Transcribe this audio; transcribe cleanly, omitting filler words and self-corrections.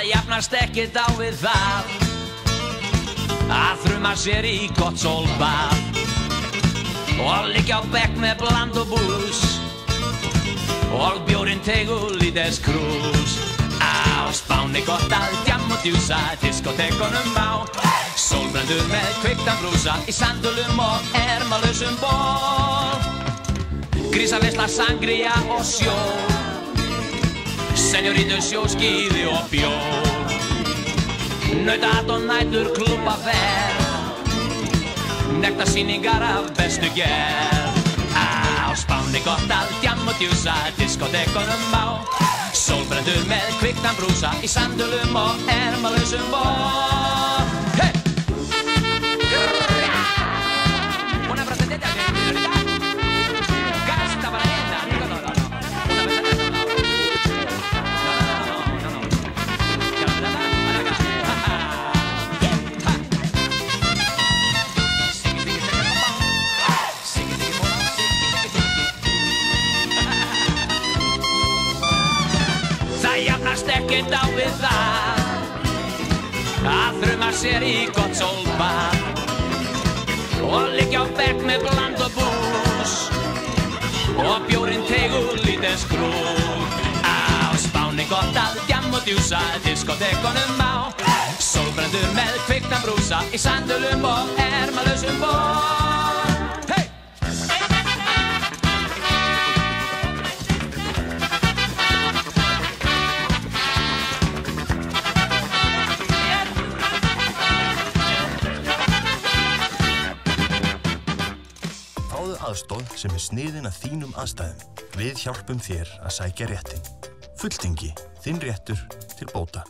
Það jafnast ekkert á við það að þruma sér í gott sólbað og liggja á bekk með bland og bús og bjórinn tegulídes krús. Á Spáni gott að djamma og djúsa, diskotekunum á, sólbrendur með kveiktan brúsa í sandölum og ermalausum ból. Grísaveisla, sangria og sjó, senjórítur, sjóskíði og bjór, nautaat og nætur klúbbaferð, nektarsýningar af bestu gerð. Á Spáni gott að djamma og djúsa, diskotekunum á, sólbrendur með kveiktan brúsa í sandölum og ermalausum ból. Hey! Una presenteta che priorità. Gasta para ella. No. Una presenteta no. No. Gasta para acá. Það jafnast ekkert á við það að þruma sér í gott sólbað og liggja á bekk með bland og bús og bjórinn tegulídes krús. Á Spáni gott að djamma og djúsa, diskotekunum á, sólbrendur með kveiktan brúsa í sandölum og ermalausum ból. Hey! Fáðu aðstoð sem sniðin að þínum aðstæðum. Við hjálpum þér að sækja réttinn. Fulltingi, þinn réttur til bóta.